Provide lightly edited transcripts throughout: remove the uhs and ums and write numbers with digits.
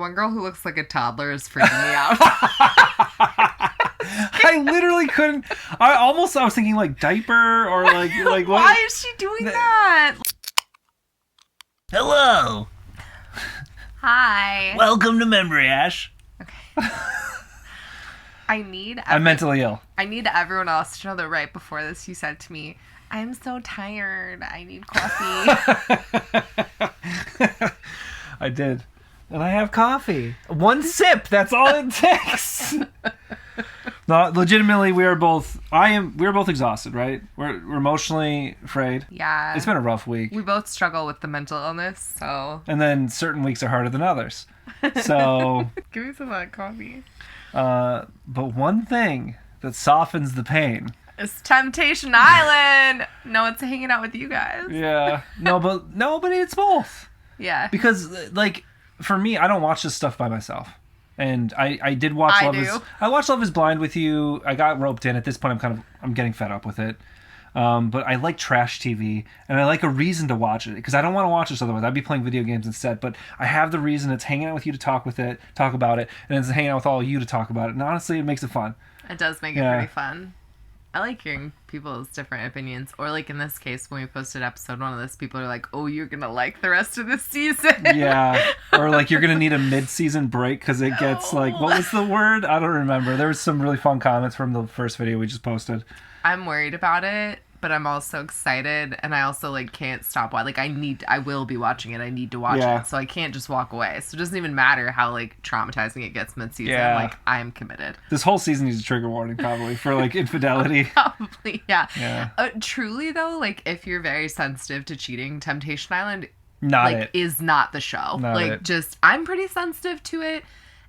One girl who looks like a toddler is freaking me out. I literally couldn't. I was thinking like diaper or like what? Why is she doing that? Hello. Hi. Welcome to membriash. Okay. I'm mentally ill. I need everyone else to know that right before this you said to me, I'm so tired. I need coffee. I did. And I have coffee. One sip. That's all it takes. No, legitimately, we're both exhausted, right? We're emotionally frayed. Yeah. It's been a rough week. We both struggle with the mental illness, so. And then certain weeks are harder than others. So. Give me some of that coffee. But one thing that softens the pain. It's Temptation Island. No, it's hanging out with you guys. Yeah. No, but it's both. Yeah. Because, like, for me, I don't watch this stuff by myself. And I did watch I watched Love is Blind with you. I got roped in. At this point, I'm getting fed up with it. But I like trash TV, and I like a reason to watch it, because I don't want to watch this otherwise. I'd be playing video games instead. But I have the reason. It's hanging out with you to talk about it, and it's hanging out with all of you to talk about it. And honestly, it makes it fun. It does make it pretty fun. I like hearing people's different opinions. Or like in this case, when we posted episode 1 of this, people are like, oh, you're going to like the rest of the season. Yeah. Or like you're going to need a mid-season break because it gets like, what was the word? I don't remember. There was some really fun comments from the first video we just posted. I'm worried about it, but I'm also excited, and I also like can't stop. Like I will be watching it. I need to watch it, so I can't just walk away. So it doesn't even matter how like traumatizing it gets mid-season. Yeah. Like I'm committed. This whole season needs a trigger warning probably for like infidelity. Probably, yeah. Yeah. Truly though, like if you're very sensitive to cheating, Temptation Island is not the show. I'm pretty sensitive to it.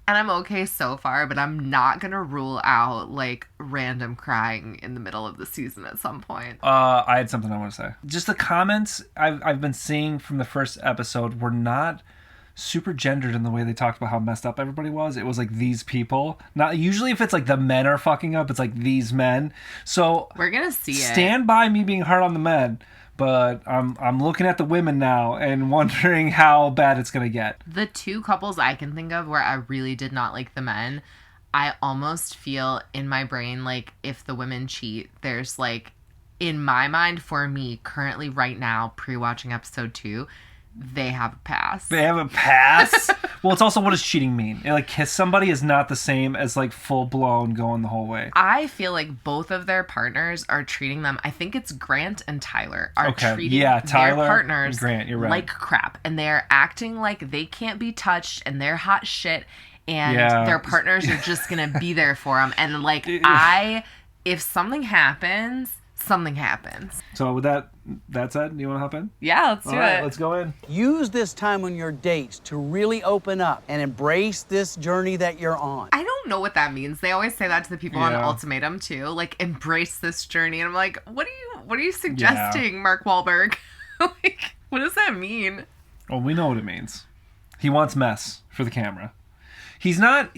And I'm okay so far, but I'm not going to rule out, like, random crying in the middle of the season at some point. I had something I want to say. Just the comments I've been seeing from the first episode were not super gendered in the way they talked about how messed up everybody was. It was like these people. Not usually if it's like the men are fucking up, it's like these men. So we're going to see it. Stand by me being hard on the men. But I'm looking at the women now and wondering how bad it's going to get. The two couples I can think of where I really did not like the men, I almost feel in my brain like if the women cheat, there's like, in my mind, for me, currently right now, pre-watching episode 2, they have a pass. They have a pass? Well, it's also, what does cheating mean? Like, kiss somebody is not the same as like full-blown going the whole way. I feel like both of their partners are treating them, I think it's Grant and Tyler, are treating their partners Grant, you're right. like crap. And they're acting like they can't be touched and they're hot shit. And their partners are just going to be there for them. And like, if something happens, something happens. So with that said, do you want to hop in? Yeah, let's do it. Let's go in. Use this time on your dates to really open up and embrace this journey that you're on. I don't know what that means. They always say that to the people on Ultimatum too, like embrace this journey. And I'm like, what are you suggesting, Mark Wahlberg? Like, what does that mean? Well, we know what it means. He wants mess for the camera. He's not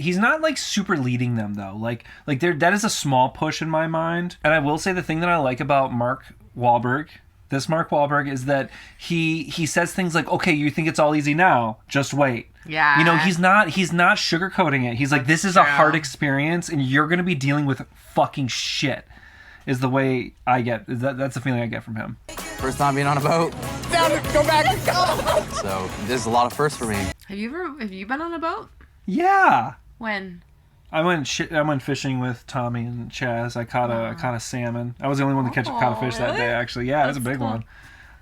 like super leading them though. Like that is a small push in my mind. And I will say the thing that I like about Mark Wahlberg, is that he says things like, okay, you think it's all easy now, just wait. Yeah. You know, he's not sugarcoating it. He's like, this is a hard experience and you're going to be dealing with fucking shit, is the way I get. That's the feeling I get from him. First time being on a boat. Down it, go back. So this is a lot of firsts for me. Have you been on a boat? Yeah. When? I went fishing with Tommy and Chaz. I caught a salmon. I was the only one to caught a fish that day, actually. Yeah, it was a big one.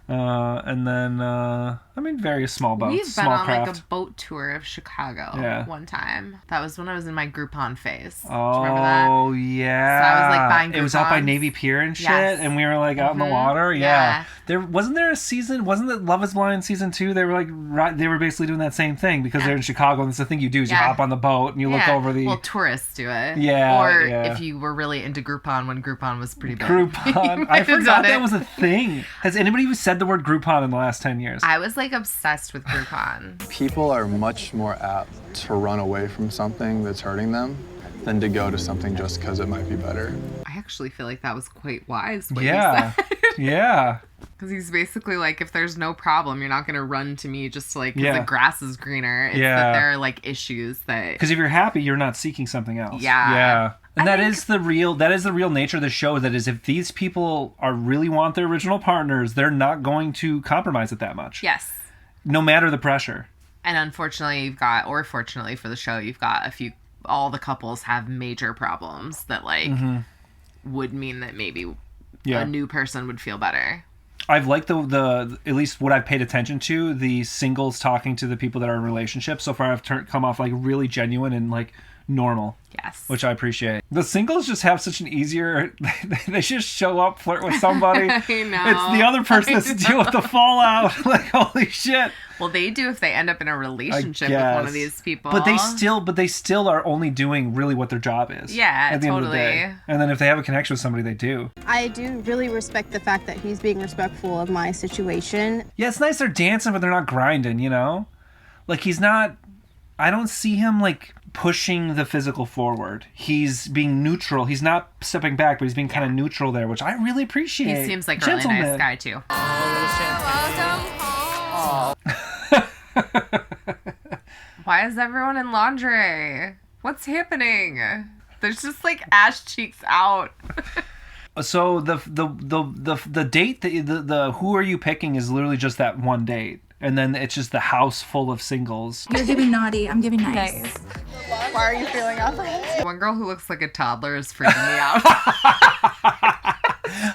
And then, various small boats. We've been small on craft. like a boat tour of Chicago one time. That was when I was in my Groupon phase. Do you Oh, remember that? yeah. So I was like buying Groupons. It was out by Navy Pier and shit, and we were like out in the water. Yeah. Wasn't there it Love is Blind season 2? They were like, they were basically doing that same thing because they're in Chicago, and it's the thing you do is you hop on the boat and you look over the... Well, tourists do it. Yeah. Or if you were really into Groupon when Groupon was pretty big. Groupon. I forgot that was a thing. Has anybody even said the word Groupon in the last 10 years? I was like obsessed with Groupon. People are much more apt to run away from something that's hurting them than to go to something just because it might be better. I actually feel like that was quite wise. What yeah. you said. Yeah. Because he's basically like, if there's no problem, you're not going to run to me just to like, because the grass is greener. It's that there are like issues that... Because if you're happy, you're not seeking something else. Yeah. And that is the real nature of the show. That is, if these people really want their original partners, they're not going to compromise it that much. Yes. No matter the pressure. And unfortunately, fortunately for the show, you've got all the couples have major problems that like would mean that maybe a new person would feel better. I've liked the at least what I've paid attention to, the singles talking to the people that are in relationships. So far, I've come off like really genuine and like normal. Yes. Which I appreciate. The singles just have such an easier... They just show up, flirt with somebody. I know. It's the other person that's to deal with the fallout. Like, holy shit. Well, they do if they end up in a relationship with one of these people. But they still are only doing really what their job is. Yeah, at the end of the day. And then if they have a connection with somebody, they do. I do really respect the fact that he's being respectful of my situation. Yeah, it's nice they're dancing, but they're not grinding, you know? Like, he's not... I don't see him, like, pushing the physical forward. He's being neutral. He's not stepping back, but he's being kind of neutral there, which I really appreciate. He seems like a really nice guy, too. Why is everyone in lingerie? What's happening? There's just, like, ass cheeks out. So the date, the who are you picking is literally just that one date. And then it's just the house full of singles. You're giving naughty. I'm giving nice. Why are you feeling awful? One girl who looks like a toddler is freaking me out.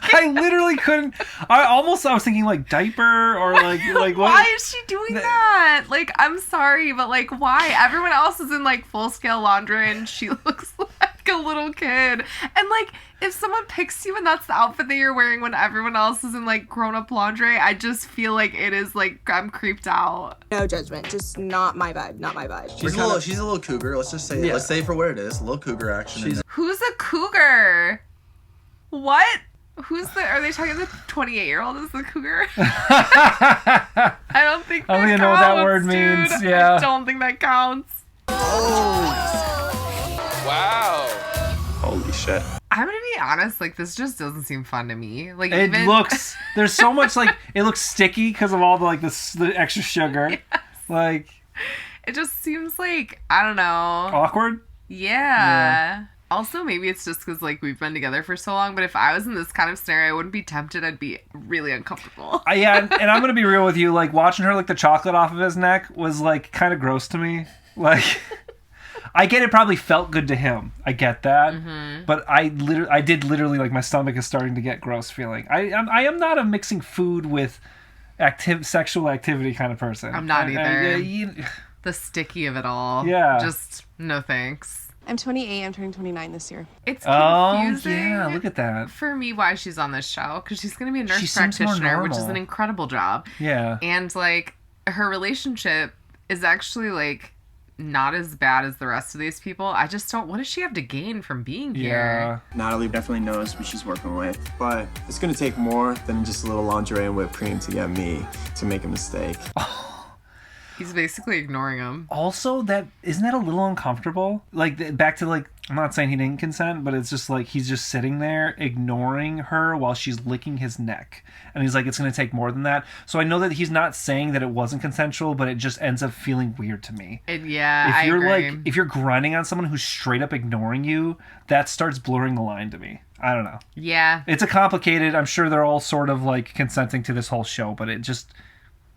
I literally couldn't. I was thinking like diaper or like what? Why is she doing that? Like, I'm sorry, but like, why? Everyone else is in like full scale lingerie and she looks like a little kid. And like, if someone picks you and that's the outfit that you're wearing when everyone else is in like grown up lingerie, I just feel like it is like I'm creeped out. No judgment, just not my vibe. Not my vibe. She's a little cougar. Let's just say it. Let's say for where it is. A little cougar action. Who's a cougar? What? Are they talking the 28-year-old is the cougar? I don't think that I don't even know what that word means. Dude. Yeah. I don't think that counts. Oh. Wow. Holy shit. I'm gonna be honest, like, this just doesn't seem fun to me. Like, there's so much, like, it looks sticky because of all the, like, the extra sugar. Yes. Like. It just seems like, I don't know. Awkward? Yeah. Also, maybe it's just because, like, we've been together for so long, but if I was in this kind of scenario, I wouldn't be tempted. I'd be really uncomfortable. Yeah, and I'm going to be real with you. Like, watching her lick the chocolate off of his neck was, like, kind of gross to me. Like, I get it probably felt good to him. I get that. Mm-hmm. But I did literally, like, my stomach is starting to get gross feeling. I am not a mixing food with sexual activity kind of person. I'm not either. The sticky of it all. Yeah. Just, no thanks. I'm 28. I'm turning 29 this year. It's confusing. Oh, yeah, look at that. For me, why she's on this show. Because she's going to be a nurse practitioner, which is an incredible job. Yeah. And, like, her relationship is actually, like, not as bad as the rest of these people. I just don't... What does she have to gain from being here? Natalie definitely knows what she's working with. But it's going to take more than just a little lingerie and whipped cream to get me to make a mistake. He's basically ignoring him. Also, isn't that a little uncomfortable? Like, back to, like, I'm not saying he didn't consent, but it's just like he's just sitting there ignoring her while she's licking his neck. And he's like, it's going to take more than that. So I know that he's not saying that it wasn't consensual, but it just ends up feeling weird to me. I agree. If you're grinding on someone who's straight up ignoring you, that starts blurring the line to me. I don't know. Yeah. It's a complicated, I'm sure they're all sort of like consenting to this whole show, but it just...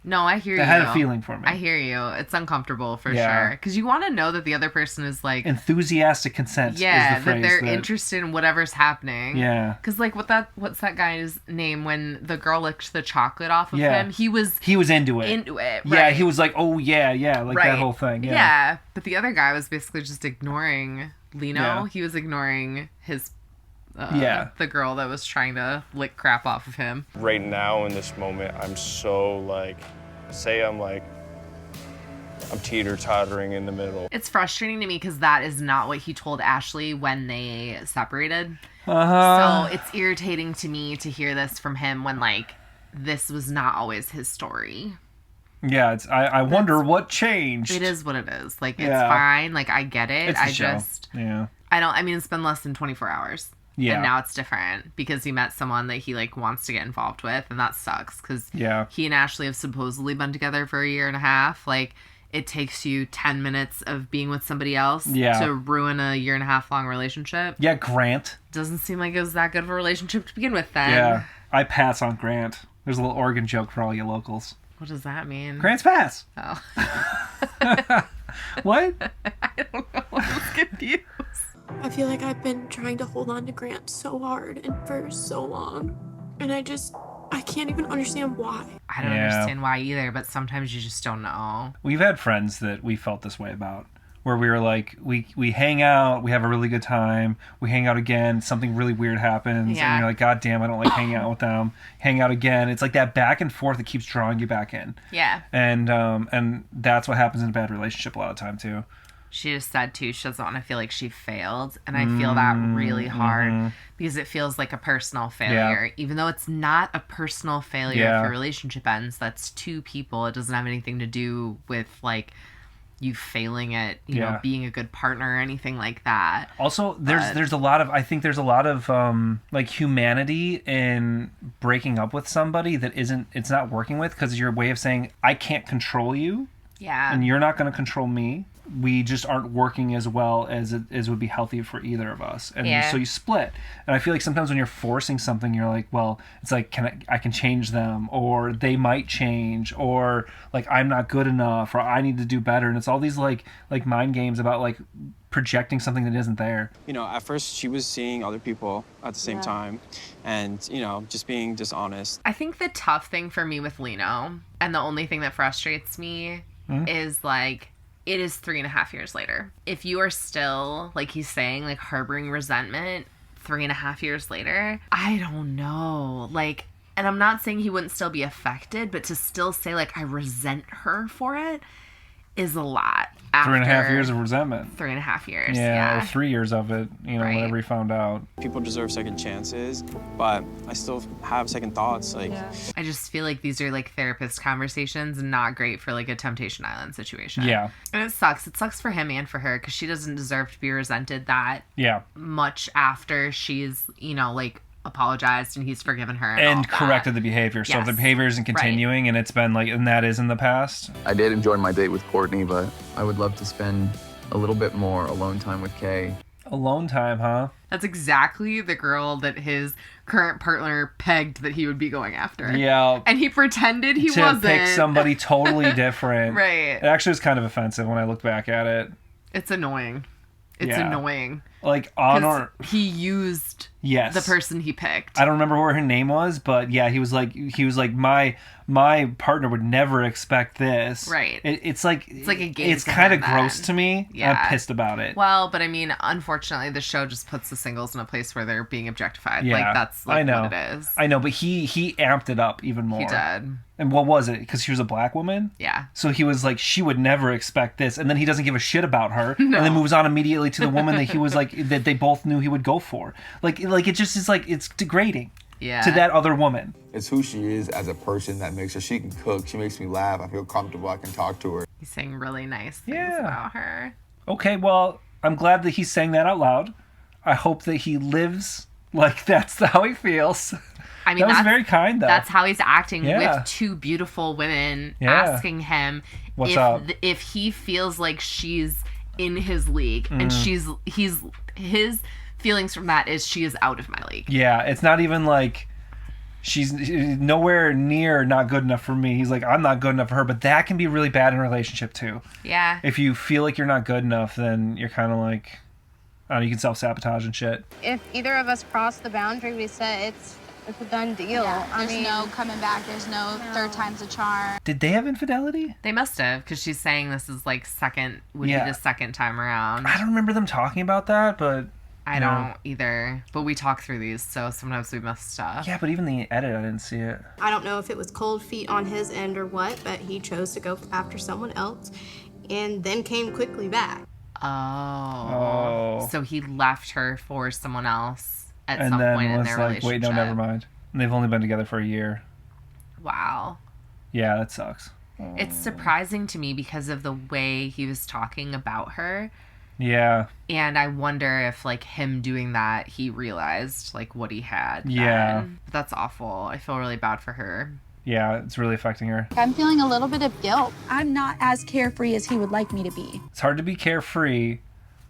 No, I hear you. It had a feeling for me. I hear you. It's uncomfortable for sure. Because you want to know that the other person is like... Enthusiastic consent. Yeah, is the phrase that they're interested in whatever's happening. Yeah. Because like, what's that guy's name when the girl licked the chocolate off of him? He was into it. Right? Yeah, he was like, oh yeah, like that whole thing. Yeah. But the other guy was basically just ignoring Lino. Yeah. He was ignoring his... the girl that was trying to lick crap off of him. Right now in this moment, I'm so like, I'm teeter-tottering in the middle. It's frustrating to me because that is not what he told Ashley when they separated. So it's irritating to me to hear this from him when like this was not always his story. Yeah, I wonder what changed. It is what it is. Like, it's fine. Like, I get it. It's I mean, it's been less than 24 hours. Yeah. And now it's different because he met someone that he like wants to get involved with, and that sucks because he and Ashley have supposedly been together for a year and a half. Like, it takes you 10 minutes of being with somebody else to ruin a year and a half long relationship. Yeah, Grant. Doesn't seem like it was that good of a relationship to begin with then. Yeah, I pass on Grant. There's a little Oregon joke for all you locals. What does that mean? Grant's pass. Oh. What? I don't know. I was confused. I feel like I've been trying to hold on to Grant so hard and for so long. And I can't even understand why. I don't understand why either, but sometimes you just don't know. We've had friends that we felt this way about, where we were like, we hang out, we have a really good time, we hang out again, something really weird happens, and you're like, God damn, I don't like hanging out with them. Hang out again. It's like that back and forth that keeps drawing you back in. Yeah. And that's what happens in a bad relationship a lot of the time too. She just said, too, she doesn't want to feel like she failed. And I feel that really hard because it feels like a personal failure. Yeah. Even though it's not a personal failure if your relationship ends. That's two people. It doesn't have anything to do with, like, you failing at, you know, being a good partner or anything like that. Also, there's a lot of, I think there's a lot of, like, humanity in breaking up with somebody that it's not working with because your way of saying, I can't control you. Yeah. And you're not going to control me. We just aren't working as well as would be healthy for either of us. And so you split. And I feel like sometimes when you're forcing something, you're like, well, it's like, I can change them, or they might change, or like, I'm not good enough, or I need to do better. And it's all these like mind games about like projecting something that isn't there. You know, at first she was seeing other people at the same time and, you know, just being dishonest. I think the tough thing for me with Lino, and the only thing that frustrates me is like, it is 3.5 years later. If you are still, like he's saying, like harboring resentment 3.5 years later, I don't know. Like, and I'm not saying he wouldn't still be affected, but to still say like, I resent her for it is a lot. 3.5 years of resentment. 3.5 years. Yeah, or 3 years of it, you know, whenever he found out. People deserve second chances, but I still have second thoughts. Like, I just feel like these are like therapist conversations and not great for like a Temptation Island situation. Yeah. And it sucks. It sucks for him and for her because she doesn't deserve to be resented that much after she's, you know, like apologized and he's forgiven her and corrected the behavior. So if the behavior isn't continuing and it's been like, and that is in the past. I did enjoy my date with Courtney, but I would love to spend a little bit more alone time with Kay. Alone time, huh? That's exactly the girl that his current partner pegged that he would be going after. Yeah. And he pretended he wasn't. To pick somebody totally different. Right. It actually was kind of offensive when I look back at it. It's annoying. It's annoying. Like, honor. He used the person he picked. I don't remember what her name was, but yeah, he was like my partner would never expect this. Right. It's like a game. It's kind of gross to me. Yeah. I'm pissed about it. Well, but I mean, unfortunately, the show just puts the singles in a place where they're being objectified. Yeah, like that's like what it is. I know, but he amped it up even more. He did. And what was it? Because she was a black woman? Yeah. So he was like, she would never expect this. And then he doesn't give a shit about her. No. And then moves on immediately to the woman that he was like, that they both knew he would go for. Like it just is like, it's degrading. Yeah. To that other woman. It's who she is as a person that makes her. She can cook. She makes me laugh. I feel comfortable. I can talk to her. He's saying really nice things about her. Okay, well, I'm glad that he's saying that out loud. I hope that he lives like that's how he feels. I mean, that was very kind, though. That's how he's acting with two beautiful women asking him what's up, if he feels like she's in his league and his feelings from that is she is out of my league. Yeah, it's not even like she's nowhere near not good enough for me. He's like, I'm not good enough for her, but that can be really bad in a relationship too. Yeah. If you feel like you're not good enough, then you're kind of like, I don't know, you can self-sabotage and shit. If either of us cross the boundary we set, it's a done deal. Yeah, there's no coming back. There's no third time's a charm. Did they have infidelity? They must have, because she's saying this is like would be the second time around. I don't remember them talking about that, but I don't either. But we talk through these, so sometimes we miss stuff. Yeah, but even the edit, I didn't see it. I don't know if it was cold feet on his end or what, but he chose to go after someone else and then came quickly back. Oh. So he left her for someone else at some point in their relationship. Wait, no, never mind. And they've only been together for a year. Wow. Yeah, that sucks. It's surprising to me because of the way he was talking about her Yeah. And I wonder if, like, him doing that, he realized, like, what he had. Yeah. Then. That's awful. I feel really bad for her. Yeah, it's really affecting her. I'm feeling a little bit of guilt. I'm not as carefree as he would like me to be. It's hard to be carefree,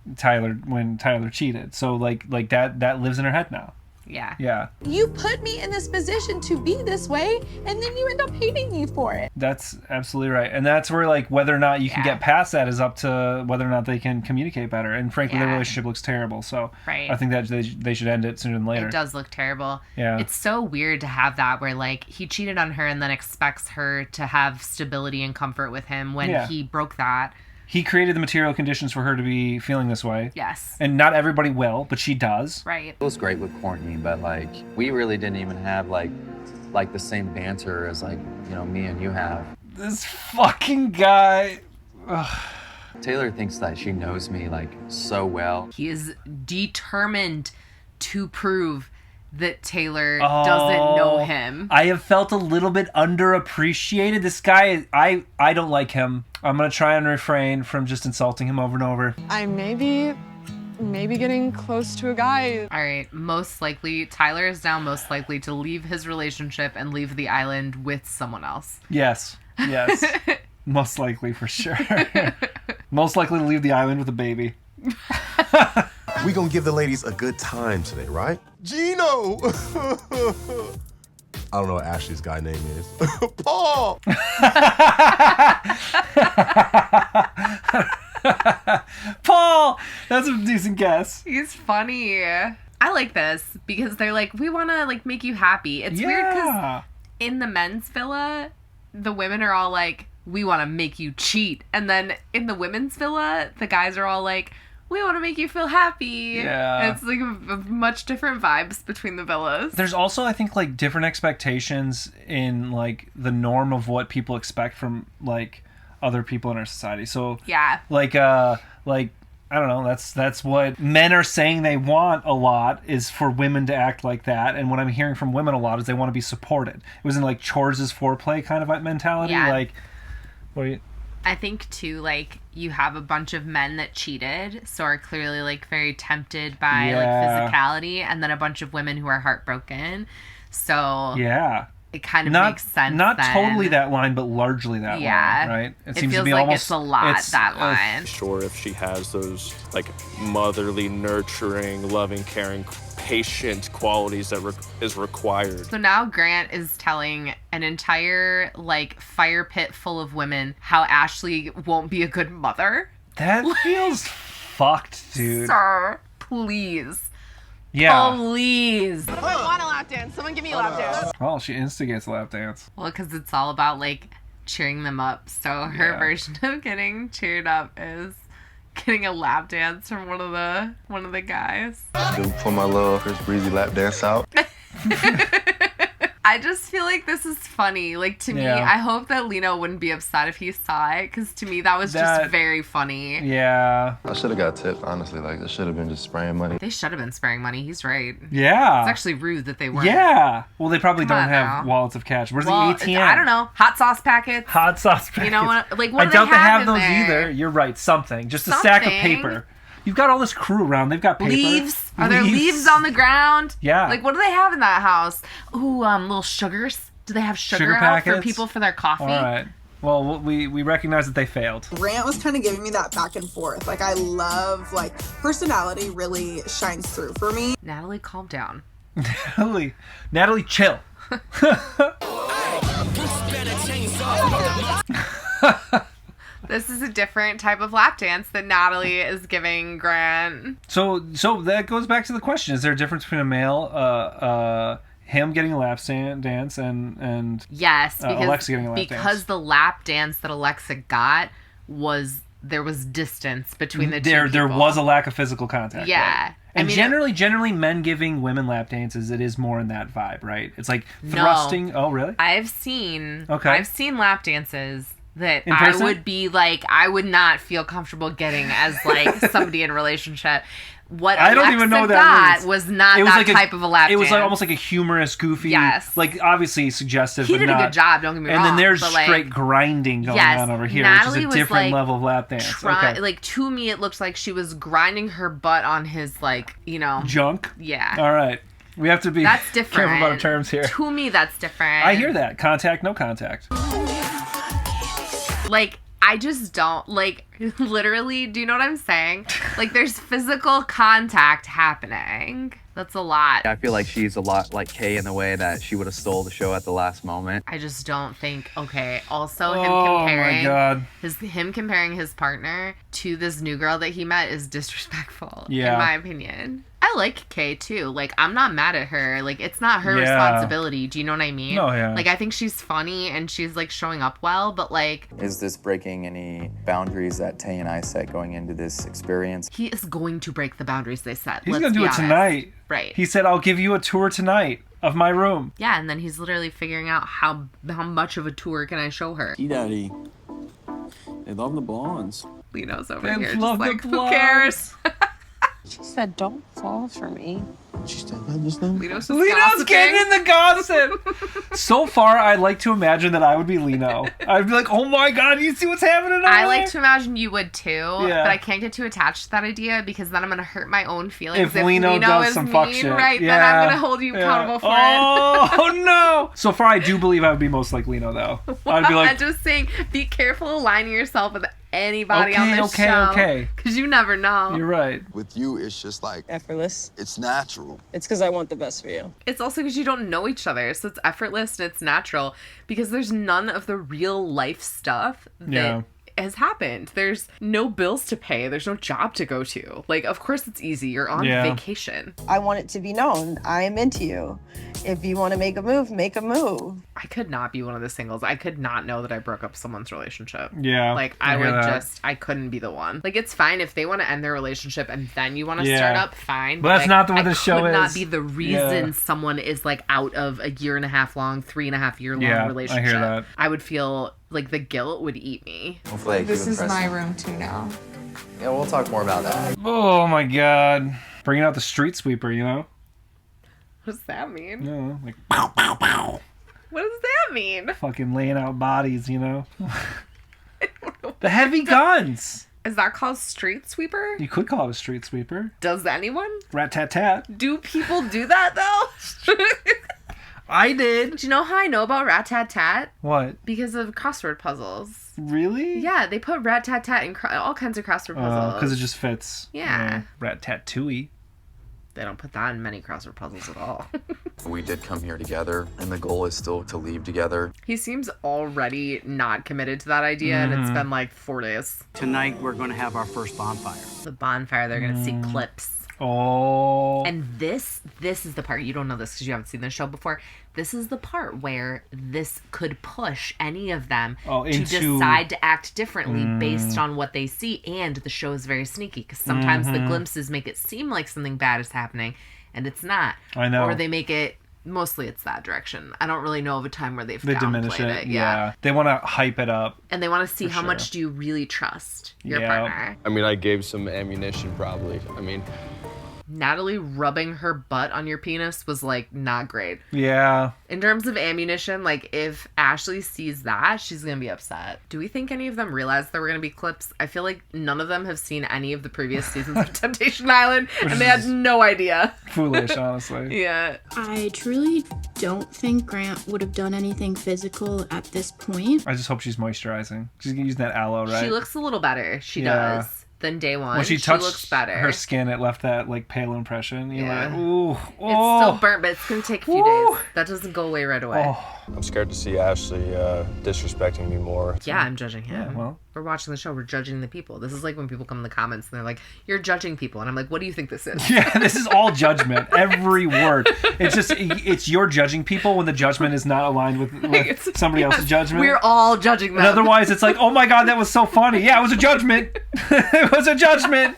when Tyler cheated. So, like that lives in her head now. Yeah. Yeah. You put me in this position to be this way, and then you end up hating me for it. That's absolutely right. And that's where, like, whether or not you can get past that is up to whether or not they can communicate better. And frankly, their relationship looks terrible. So I think that they should end it sooner than later. It does look terrible. Yeah. It's so weird to have that where, like, he cheated on her and then expects her to have stability and comfort with him when he broke that. He created the material conditions for her to be feeling this way. Yes. And not everybody will, but she does. Right. It was great with Courtney, but, like, we really didn't even have, like the same banter as, like, you know, me and you have. This fucking guy. Ugh. Taylor thinks that she knows me, like, so well. He is determined to prove that Taylor doesn't know him. I have felt a little bit underappreciated. This guy, I don't like him. I'm going to try and refrain from just insulting him over and over. I may be getting close to a guy. All right, most likely, Tyler is now most likely to leave his relationship and leave the island with someone else. Yes. Most likely, for sure. Most likely to leave the island with a baby. We gonna give the ladies a good time today, right? Gino! I don't know what Ashley's guy name is. Paul! Paul! That's a decent guess. He's funny. I like this because they're like, we want to, like, make you happy. It's weird because in the men's villa, the women are all like, we want to make you cheat. And then in the women's villa, the guys are all like, we want to make you feel happy. Yeah. It's like a much different vibes between the villas. There's also, I think, like, different expectations in, like, the norm of what people expect from, like, other people in our society. So, like, I don't know, that's what men are saying they want a lot, is for women to act like that. And what I'm hearing from women a lot is they want to be supported. It was in, like, chores is foreplay kind of mentality. Yeah. Like, what do you... I think, too, like, you have a bunch of men that cheated, so are clearly, like, very tempted by, like, physicality, and then a bunch of women who are heartbroken. So it kind of makes sense. Not totally that line, but largely that line, right? It seems feels to be like almost, it's a lot, that line. Sure, if she has those, like, motherly, nurturing, loving, caring, patient qualities that is required. So now Grant is telling an entire, like, fire pit full of women how Ashley won't be a good mother. That feels fucked, dude. Sir, please. Yeah. Please. I want a lap dance. Someone give me a lap dance. Well, she instigates a lap dance. Well, because it's all about, like, cheering them up. So her version of getting cheered up is getting a lap dance from one of the guys. Put my little Chris Breezy lap dance out. I just feel like this is funny. Like, to me, I hope that Lino wouldn't be upset if he saw it, because to me, that was just very funny. Yeah. I should have got tipped, honestly. Like, this should have been just spraying money. They should have been spraying money. He's right. Yeah. It's actually rude that they weren't. Yeah. Well, they probably don't have wallets of cash. Where's the ATM? I don't know. Hot sauce packets. Hot sauce packets. You know what? Like, what I do doubt they have those there? either. You're right. Something. Just a stack of paper. You've got all this crew around. They've got paper. Leaves. Are there leaves on the ground? Yeah. Like, what do they have in that house? Ooh, little sugars. Do they have sugar out for people for their coffee? All right. Well, we recognize that they failed. Grant was kind of giving me that back and forth. Like, I love, like, personality really shines through for me. Natalie, calm down. Natalie, chill. This is a different type of lap dance that Natalie is giving Grant. So that goes back to the question: is there a difference between a male, him getting a lap dance, and yes, because Alexa getting a lap dance? Because the lap dance that Alexa got there was distance between the two people. There was a lack of physical contact. Yeah. Right? And generally, men giving women lap dances, it is more in that vibe, right? It's like thrusting. No. Oh, really? I've seen lap dances that I would be like, I would not feel comfortable getting as like somebody in a relationship. What I don't even know that was not that like type of a lap dance. It was like almost like a humorous, goofy, like obviously suggestive. He but did not, a good job. Don't get me wrong. And then there's but straight like, grinding going on over here, Natalie which is a different like, level of lap dance. Like to me, it looks like she was grinding her butt on his like junk. Yeah. All right. We have to be careful about our terms here. To me, that's different. I hear that. Contact, no contact. Like, I just don't, like, literally, do you know what I'm saying? Like, there's physical contact happening. That's a lot. I feel like she's a lot like Kay in the way that she would have stole the show at the last moment. I just don't think, okay, also him comparing his partner to this new girl that he met is disrespectful, in my opinion. I like Kay too. Like, I'm not mad at her. Like, it's not her responsibility. Do you know what I mean? No, yeah. Like, I think she's funny and she's like showing up well, but like, is this breaking any boundaries that Tay and I set going into this experience? He is going to break the boundaries they set. He's going to do it tonight. Right. He said, I'll give you a tour tonight of my room. Yeah, and then he's literally figuring out how much of a tour can I show her. Daddy, they love the blondes. Lino's over here just like, who cares? She said, don't fall for me. She said that just now? Lino's getting in the gossip. So far, I like to imagine that I would be Lino. I'd be like, oh my god, you see what's happening I like to imagine you would too, but I can't get too attached to that idea because then I'm going to hurt my own feelings. If Lino does some fuck shit. Right, then I'm going to hold you accountable for it. Oh no! So far, I do believe I would be most like Lino though. I'd be like, I'm just saying, be careful aligning yourself with anybody on this show. Okay. Because you never know. You're right. With you, it's just like effortless. It's natural. It's because I want the best for you. It's also because you don't know each other, so it's effortless and it's natural because there's none of the real life stuff that has happened. There's no bills to pay. There's no job to go to. Like, of course it's easy. You're on vacation. I want it to be known. I am into you. If you want to make a move, make a move. I could not be one of the singles. I could not know that I broke up someone's relationship. Yeah. Like, I couldn't be the one. Like, it's fine if they want to end their relationship and then you want to start up, fine. But that's like, not the way the show is. Could not be the reason someone is, like, out of a 1.5 long, 3.5 year long relationship. I hear that. I would feel like the guilt would eat me. Hopefully this is my room too now. Yeah, we'll talk more about that. Oh my god. Bringing out the street sweeper, you know? What does that mean? Yeah, like pow, pow, pow. What does that mean? Fucking laying out bodies, you know? The heavy guns. Is that called street sweeper? You could call it a street sweeper. Does anyone? Rat-tat-tat. Do people do that though? I did. Do you know how I know about rat-tat-tat? What? Because of crossword puzzles. Really? Yeah, they put rat-tat-tat in all kinds of crossword puzzles. Because it just fits. Yeah. Rat-tat-tooey. They don't put that in many crossword puzzles at all. We did come here together, and the goal is still to leave together. He seems already not committed to that idea, and it's been like 4 days. Tonight, we're going to have our first bonfire. The bonfire, they're going to see clips. Oh. And this is the part, you don't know this because you haven't seen the show before. This is the part where this could push any of them to decide to act differently based on what they see. And the show is very sneaky because sometimes the glimpses make it seem like something bad is happening and it's not. I know. Or they make it, mostly it's that direction. I don't really know of a time where they diminish downplayed it. Yeah. They want to hype it up. And they want to see how much do you really trust your partner. I mean, I gave some ammunition probably. I mean, Natalie rubbing her butt on your penis was like not great. Yeah. In terms of ammunition, like if Ashley sees that, she's gonna be upset. Do we think any of them realized there were gonna be clips? I feel like none of them have seen any of the previous seasons of Temptation Island, and they had no idea. Foolish, honestly. Yeah. I truly don't think Grant would have done anything physical at this point. I just hope she's moisturizing. She's using that aloe, right? She looks a little better. She does. Than day one. When she touched looks better. Her skin, it left that like pale impression. You're like, ooh, It's still burnt, but it's gonna take a few days. That doesn't go away right away. I'm scared to see Ashley disrespecting me more. Yeah, I'm judging him. Yeah, well. We're watching the show. We're judging the people. This is like when people come in the comments and they're like, "You're judging people," and I'm like, "What do you think this is?" Yeah, this is all judgment. Every word. It's just it's you're judging people when the judgment is not aligned with somebody else's judgment. We're all judging them. And otherwise, it's like, oh my god, that was so funny. Yeah, it was a judgment. It was a judgment.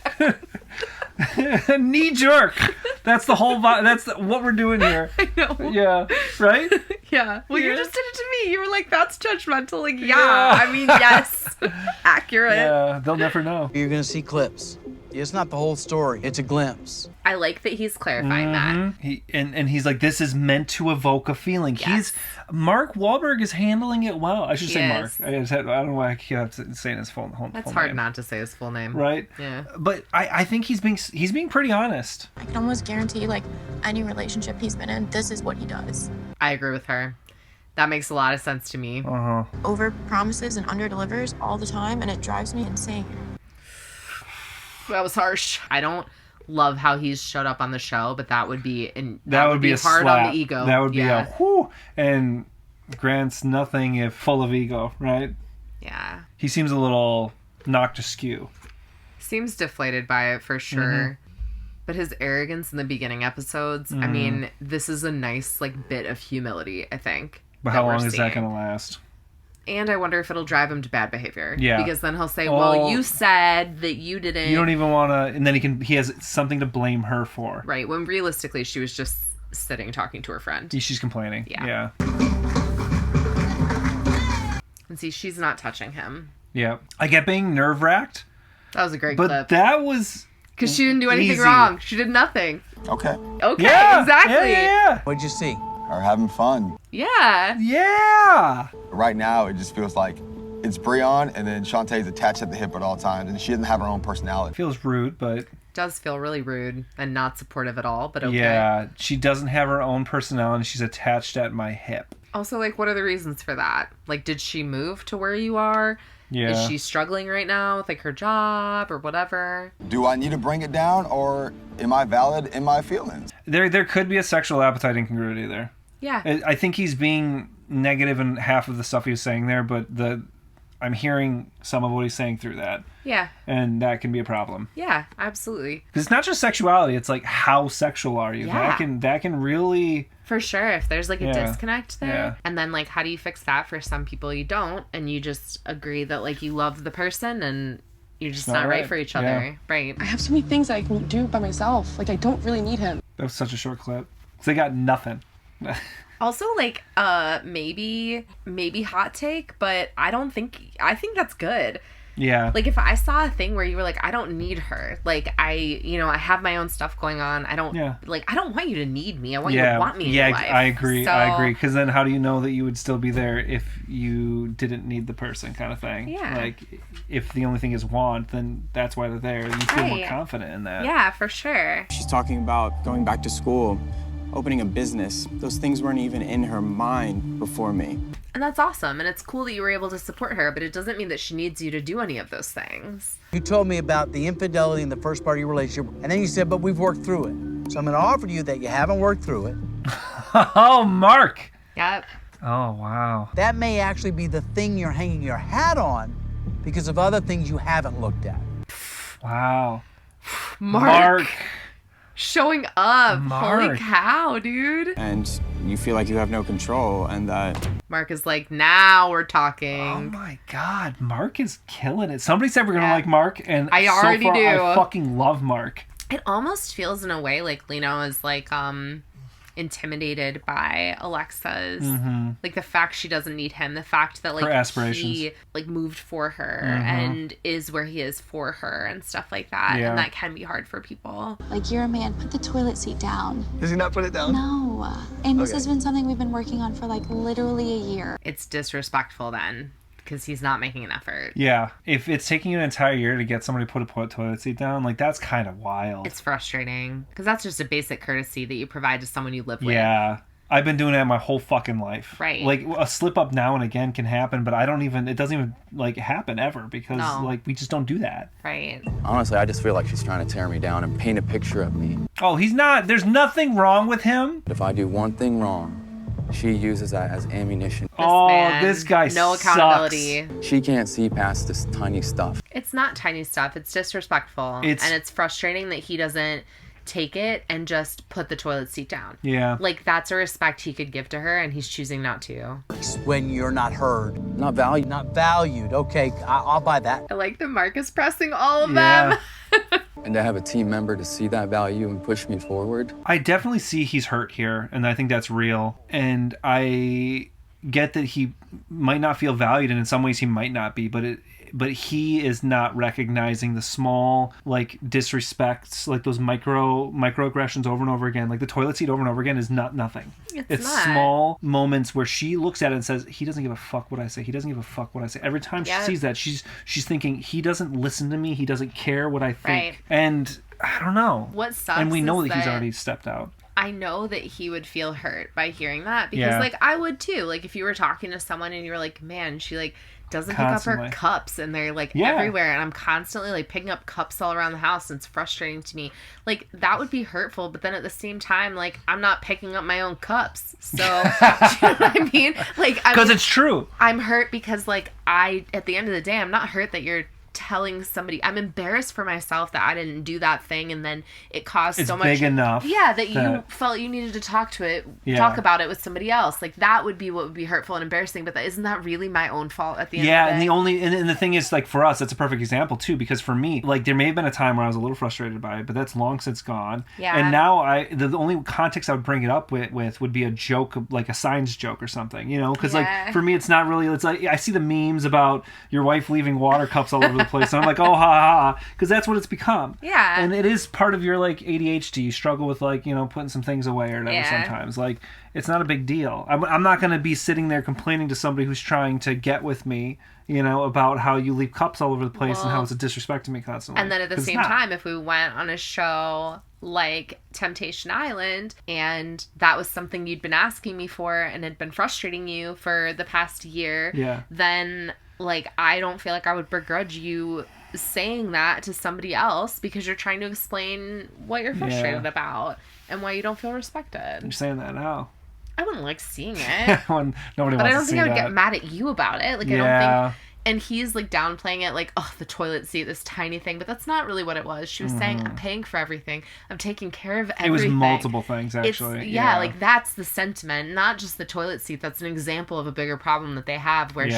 Knee jerk. That's the whole. That's what we're doing here. I know. Yeah. Right. Yeah. Well, you just did it to me. You were like, that's judgmental. Like, yeah. I mean, yes. Accurate. Yeah, they'll never know. You're going to see clips. It's not the whole story. It's a glimpse. I like that he's clarifying that. And he's like, this is meant to evoke a feeling. Yes. Mark Wahlberg is handling it well. I should say Yes. Mark. I don't know why I keep saying his full That's full hard name. not to say his full name. Right? Yeah. But I think he's being pretty honest. I can almost guarantee, like, any relationship he's been in, this is what he does. I agree with her. That makes a lot of sense to me. Uh-huh. Over promises and under delivers all the time, and it drives me insane. That was harsh. I don't love how he's showed up on the show, but that would be That would be a hard slap. on the ego. That would be a whoo. And Grant's nothing if full of ego, right? Yeah. He seems a little knocked askew. Seems deflated by it for sure. But his arrogance in the beginning episodes, I mean, this is a nice like bit of humility, I think. But how long is that going to last? And I wonder if it'll drive him to bad behavior. Yeah. Because then he'll say, well, you said that you didn't. You don't even want to... And then he has something to blame her for. Right. When realistically, she was just sitting talking to her friend. She's complaining. Yeah. And see, she's not touching him. Yeah. I get being nerve-wracked. That was a great clip. clip. That was... Because she didn't do anything easy. wrong. She did nothing. Okay. Okay, Yeah, exactly. yeah. What'd you see? Her having fun. Yeah. Yeah. Right now, it just feels like it's Breon, and then Shantae's attached at the hip at all times, and she doesn't have her own personality. Feels rude, but... Does feel really rude and not supportive at all, but okay. Yeah, she doesn't have her own personality. She's attached at my hip. Also, like, what are the reasons for that? Like, did she move to where you are? Yeah. Is she struggling right now with, like, her job or whatever? Do I need to bring it down, or am I valid in my feelings? There could be a sexual appetite incongruity there. Yeah. I think he's being negative in half of the stuff he was saying there, but I'm hearing some of what he's saying through that. Yeah. And that can be a problem. Yeah, absolutely. Because it's not just sexuality, it's like, how sexual are you? Yeah. That can really... For sure, if there's like a Yeah. disconnect there. Yeah. And then like how do you fix that? For some people you don't, and you just agree that like you love the person and you're just not right for each other. Yeah. Right. I have so many things I can do by myself. Like, I don't really need him. That was such a short clip. Because they got nothing. Also, like, maybe hot take, but I think that's good. Yeah. Like, if I saw a thing where you were like, I don't need her. Like, I have my own stuff going on. I don't want you to need me. I want you to want me in your life. I agree. So, I agree. Because then how do you know that you would still be there if you didn't need the person, kind of thing? Yeah. Like, if the only thing is want, then that's why they're there. You feel more Right. confident in that. Yeah, for sure. She's talking about going back to school, opening a business. Those things weren't even in her mind before me. And that's awesome. And it's cool that you were able to support her, but it doesn't mean that she needs you to do any of those things. You told me about the infidelity in the first part of your relationship, and then you said, but we've worked through it. So I'm going to offer to you that you haven't worked through it. Oh, Mark. Yep. Oh, wow. That may actually be the thing you're hanging your hat on because of other things you haven't looked at. Wow. Mark. Showing up. Mark. Holy cow, dude. And you feel like you have no control, and that... Mark is like, now we're talking. Oh my God, Mark is killing it. Somebody said we're gonna like Mark, and I already so far, do. I fucking love Mark. It almost feels in a way like Lino is like intimidated by Alexa's like the fact she doesn't need him, the fact that like her aspirations. he like moved for her and is where he is for her and stuff like that. Yeah. And that can be hard for people. Like, you're a man, put the toilet seat down. Does he not put it down? No. And this Okay. has been something we've been working on for like literally a year. It's disrespectful then because he's not making an effort. Yeah, if it's taking you an entire year to get somebody to put a toilet seat down, like that's kind of wild. It's frustrating because that's just a basic courtesy that you provide to someone you live with. Yeah. I've been doing that my whole fucking life. Right. Like, a slip up now and again can happen, but it doesn't even, like, happen ever because, No. like, we just don't do that. Right. Honestly, I just feel like she's trying to tear me down and paint a picture of me. Oh, he's not. There's nothing wrong with him. If I do one thing wrong, she uses that as ammunition. This guy no sucks. accountability. She can't see past this tiny stuff. It's not tiny stuff. It's disrespectful. And it's frustrating that he doesn't take it and just put the toilet seat down. Yeah. Like, that's a respect he could give to her, and he's choosing not to. When you're not heard. Not valued. Not valued. Okay, I'll buy that. I like that Mark is pressing all of Yeah. them. And and to have a team member to see that value and push me forward. I definitely see he's hurt here, and I think that's real. And I get that he might not feel valued, and in some ways he might not be, but he is not recognizing the small, like, disrespects, like those microaggressions over and over again. Like the toilet seat over and over again is nothing. It's not. Small moments where she looks at it and says, he doesn't give a fuck what I say. He doesn't give a fuck what I say. Every time she sees that, she's thinking, he doesn't listen to me. He doesn't care what I think. Right. And I don't know. What sucks And we know is that he's already stepped out. I know that he would feel hurt by hearing that because, like, I would too. Like, if you were talking to someone and you were like, man, she, like, doesn't pick up her cups and they're, like, everywhere, and I'm constantly, like, picking up cups all around the house and it's frustrating to me. Like, that would be hurtful, but then at the same time, like, I'm not picking up my own cups. So, do you know what I mean? Like, because it's true. I'm hurt because, like, at the end of the day, I'm not hurt that you're telling somebody. I'm embarrassed for myself that I didn't do that thing, and then it caused so much. It's big enough. Yeah, that you felt you needed to talk about it with somebody else. Like, that would be what would be hurtful and embarrassing. But isn't that really my own fault at the end? Yeah, of the day? and the thing is, like, for us, that's a perfect example too. Because for me, like, there may have been a time where I was a little frustrated by it, but that's long since gone. Yeah. And now the only context I would bring it up with would be a joke, like a science joke or something, you know? Because like for me, it's not really. It's like I see the memes about your wife leaving water cups all over the place, and I'm like, oh, ha ha, because that's what it's become. Yeah. And it is part of your, like, ADHD. You struggle with, like, you know, putting some things away or whatever sometimes. Like, it's not a big deal. I'm not going to be sitting there complaining to somebody who's trying to get with me, you know, about how you leave cups all over the place and how it's a disrespect to me constantly. And then at the same time, if we went on a show like Temptation Island and that was something you'd been asking me for and had been frustrating you for the past year, then, like, I don't feel like I would begrudge you saying that to somebody else because you're trying to explain what you're frustrated about and why you don't feel respected. You're saying that now. I wouldn't like seeing it. Nobody but wants I don't to think see I would that. get mad at you about it. Like, I don't think. And he's, like, downplaying it, like, oh, the toilet seat, this tiny thing. But that's not really what it was. She was saying, I'm paying for everything. I'm taking care of everything. It was multiple things, actually. Like, that's the sentiment, not just the toilet seat. That's an example of a bigger problem that they have where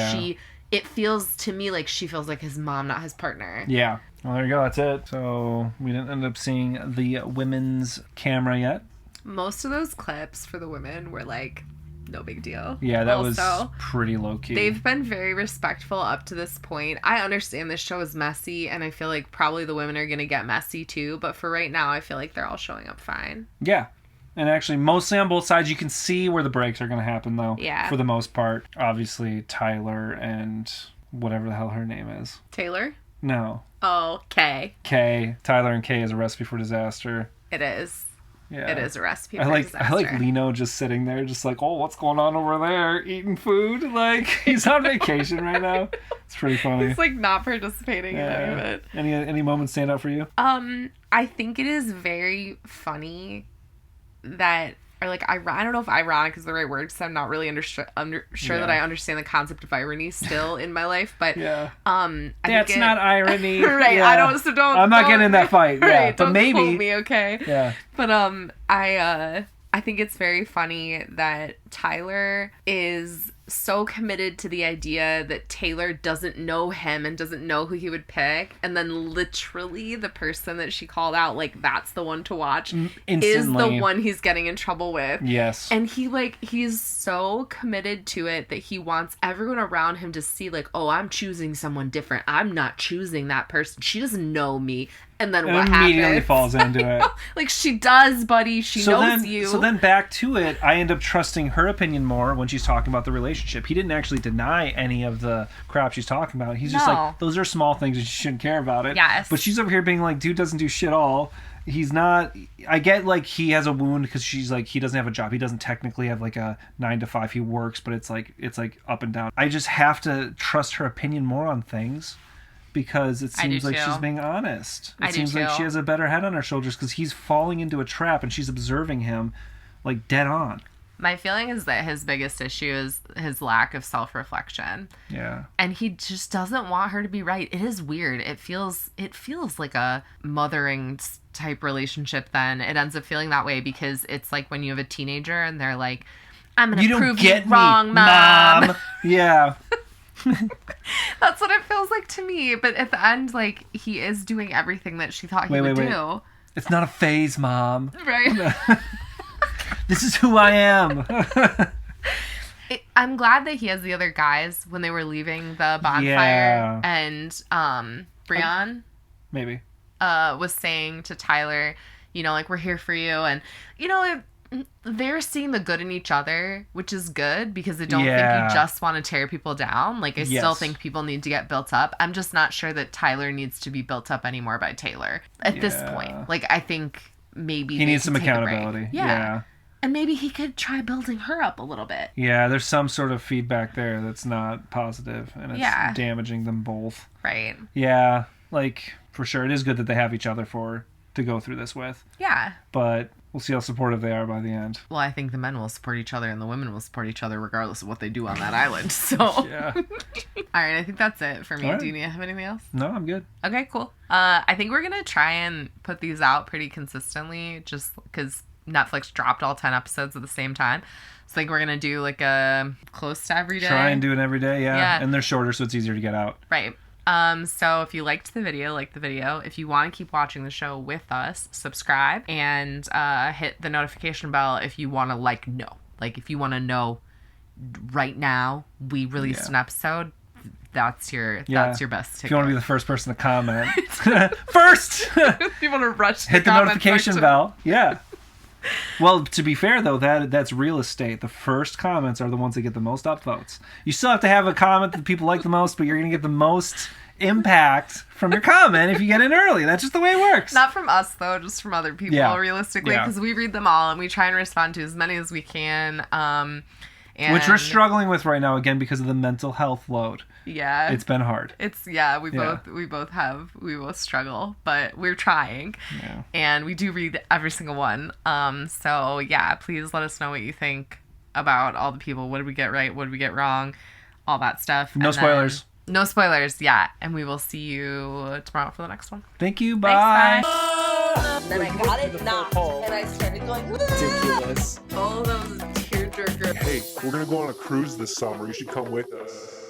it feels to me like she feels like his mom, not his partner. Yeah. Well, there you go. That's it. So we didn't end up seeing the women's camera yet. Most of those clips for the women were, like, no big deal. Yeah, that was pretty low-key. They've been very respectful up to this point. I understand this show is messy, and I feel like probably the women are going to get messy too, but for right now, I feel like they're all showing up fine. Yeah. And actually, mostly on both sides, you can see where the breaks are going to happen, though. Yeah. For the most part. Obviously, Tyler and whatever the hell her name is. Taylor? No. Oh, Kay. Kay. Tyler and Kay is a recipe for disaster. It is. Yeah. It is a recipe for disaster. I like Lino just sitting there, just like, oh, what's going on over there? Eating food? Like, he's on vacation right now. It's pretty funny. He's, like, not participating in any of it. Any moments stand out for you? I think it is very funny that, or, like, I don't know if ironic is the right word because I'm not really sure that I understand the concept of irony still in my life, but that's not irony. Right. Yeah. I'm not getting in that fight. Yeah. Right, but don't maybe quote me, okay? Yeah. But I think it's very funny that Tyler is so committed to the idea that Taylor doesn't know him and doesn't know who he would pick, and then literally the person that she called out, like, that's the one to watch, is the one he's getting in trouble with. Yes. And he's so committed to it that he wants everyone around him to see, like, oh, I'm choosing someone different. I'm not choosing that person. She doesn't know me. And then what happens? Immediately falls into it. Like, she does, buddy. She knows you. So then back to it, I end up trusting her opinion more when she's talking about the relationship. He didn't actually deny any of the crap she's talking about. He's just like, those are small things and you shouldn't care about it. Yes. But she's over here being like, dude doesn't do shit all. He's not. I get, like, he has a wound because she's like, he doesn't have a job. He doesn't technically have, like, a 9 to 5. He works, but it's like up and down. I just have to trust her opinion more on things. Because it seems like she's being honest. It seems like she has a better head on her shoulders because he's falling into a trap and she's observing him, like, dead on. My feeling is that his biggest issue is his lack of self-reflection. Yeah. And he just doesn't want her to be right. It is weird. It feels like a mothering type relationship then. It ends up feeling that way because it's like when you have a teenager and they're like, I'm going to prove you wrong, Mom. Yeah. That's what it feels like to me. But at the end, like, he is doing everything that she thought he would do. It's not a phase, Mom. Right. This is who I am. I'm glad that he has the other guys when they were leaving the bonfire. Yeah. And Breon maybe was saying to Tyler, you know, like, we're here for you. And, you know, they're seeing the good in each other, which is good because I don't think you just want to tear people down. Like, I still think people need to get built up. I'm just not sure that Tyler needs to be built up anymore by Taylor at this point. Like, I think maybe he needs some accountability. Yeah. And maybe he could try building her up a little bit. Yeah, there's some sort of feedback there that's not positive, and it's damaging them both. Right. Yeah, like, for sure. It is good that they have each other to go through this with. Yeah. But we'll see how supportive they are by the end. Well, I think the men will support each other and the women will support each other regardless of what they do on that island. So, yeah. All right, I think that's it for me. Right. Do you have anything else? No, I'm good. Okay, cool. I think we're going to try and put these out pretty consistently just because Netflix dropped all 10 episodes at the same time. So I think we're going to do like a close to every day. Try and do it every day, yeah. And they're shorter, so it's easier to get out. Right. So if you liked the video, like the video. If you want to keep watching the show with us, subscribe and hit the notification bell if you want to know. Like, if you want to know right now we released an episode, that's your best ticket. If you want to be the first person to comment. First! If you want to rush hit the notification bell. Yeah. Well, to be fair, though, that's real estate. The first comments are the ones that get the most upvotes. You still have to have a comment that people like the most, but you're going to get the most impact from your comment if you get in early. That's just the way it works. Not from us, though, just from other people, realistically, because we read them all and we try and respond to as many as we can. Which we're struggling with right now, again, because of the mental health load. Yeah. It's been hard. We both struggle, but we're trying. Yeah. And we do read every single one. So yeah, please let us know what you think about all the people. What did we get right? What did we get wrong? All that stuff. No spoilers. No spoilers, yeah. And we will see you tomorrow for the next one. Thank you. Bye. Thanks, bye. Then I got it knocked, and I started going, Ridiculous. Oh, that was a tearjerker. Hey, we're gonna go on a cruise this summer. You should come with us.